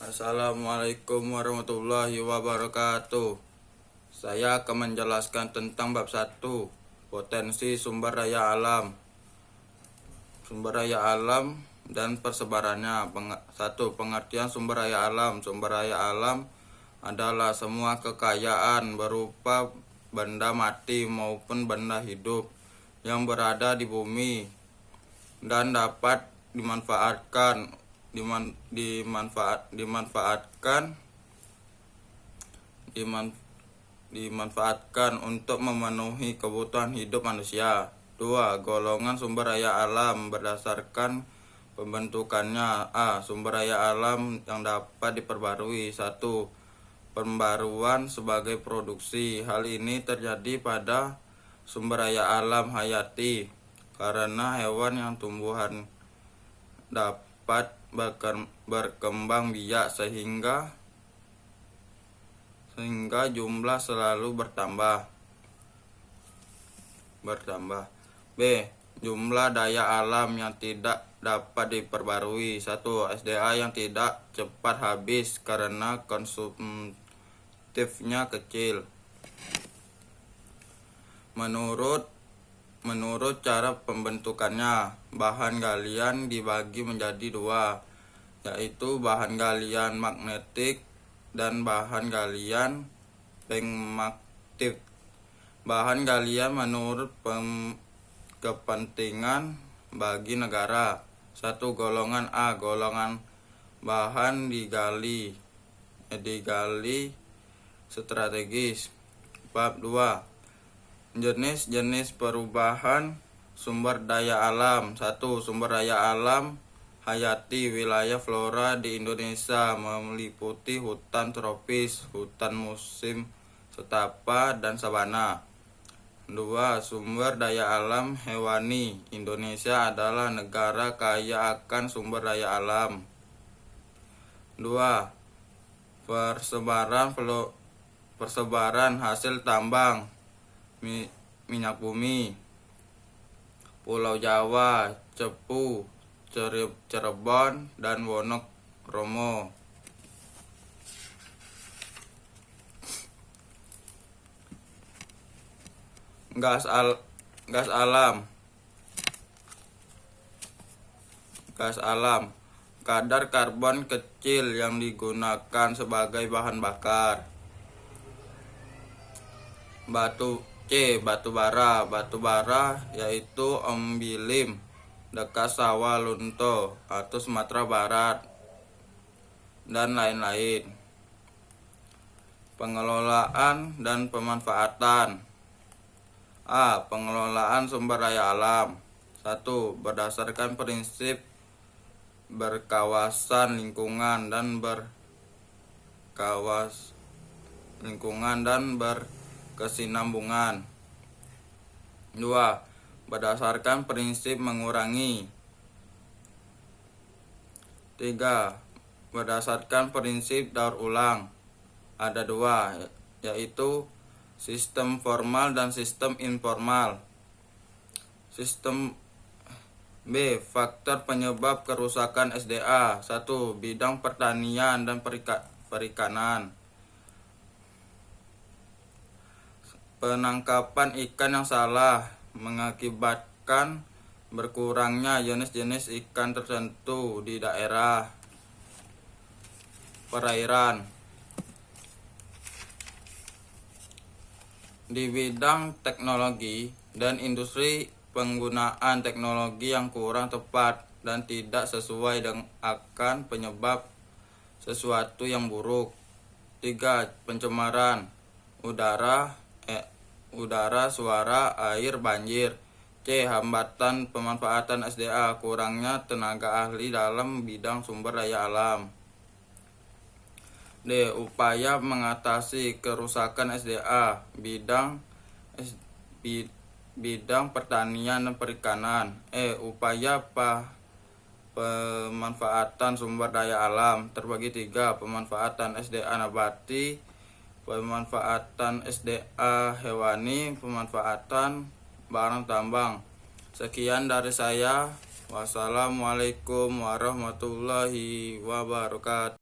Assalamualaikum warahmatullahi wabarakatuh. Saya akan menjelaskan tentang bab 1, potensi sumber daya alam. Sumber daya alam dan persebarannya. 1. Pengertian sumber daya alam. Sumber daya alam adalah semua kekayaan berupa benda mati maupun benda hidup yang berada di bumi dan dapat dimanfaatkan untuk memenuhi kebutuhan hidup manusia. 2. Golongan sumber daya alam berdasarkan pembentukannya. Sumber daya alam yang dapat diperbarui. 1. Pembaruan sebagai produksi. Hal ini terjadi pada sumber daya alam hayati karena hewan yang tumbuhan dapat berkembang biak sehingga jumlah selalu bertambah. B. Jumlah daya alam yang tidak dapat diperbarui. 1. SDA yang tidak cepat habis karena konsumtifnya kecil. Menurut cara pembentukannya, bahan galian dibagi menjadi 2, yaitu bahan galian magnetik dan bahan galian pneumatik. Bahan galian menurut kepentingan bagi negara. 1. Golongan A. Golongan bahan digali strategis. Bab 2. Jenis-jenis perubahan sumber daya alam. 1. Sumber daya alam hayati. Wilayah flora di Indonesia meliputi hutan tropis, hutan musim setapak, dan sabana. 2. Sumber daya alam hewani. Indonesia adalah negara kaya akan sumber daya alam. 2. Persebaran hasil tambang minyak bumi. Pulau Jawa, Cepu, Cirebon, dan Wonokromo. Gas alam. Kadar karbon kecil yang digunakan sebagai bahan bakar. Batu bara. Batu bara yaitu ombilim dekat Sawah Lunto atau Sumatera Barat dan lain-lain. Pengelolaan dan pemanfaatan. Pengelolaan sumber daya alam. 1. Berdasarkan prinsip berkawasan lingkungan dan berkesinambungan. 2. Berdasarkan prinsip mengurangi. 3. Berdasarkan prinsip daur ulang. Ada 2, yaitu sistem formal dan sistem informal. Faktor penyebab kerusakan SDA. 1. Bidang pertanian dan perikanan. Penangkapan ikan yang salah mengakibatkan berkurangnya jenis-jenis ikan tertentu di daerah perairan. Di bidang teknologi dan industri, penggunaan teknologi yang kurang tepat dan tidak sesuai akan penyebab sesuatu yang buruk. 3. Pencemaran udara, suara, air, banjir. C. Hambatan pemanfaatan SDA. Kurangnya tenaga ahli dalam bidang sumber daya alam. D. Upaya mengatasi kerusakan SDA bidang pertanian dan perikanan. Upaya pemanfaatan sumber daya alam terbagi 3. Pemanfaatan SDA nabati, pemanfaatan SDA hewani, pemanfaatan barang tambang. Sekian dari saya. Wassalamualaikum warahmatullahi wabarakatuh.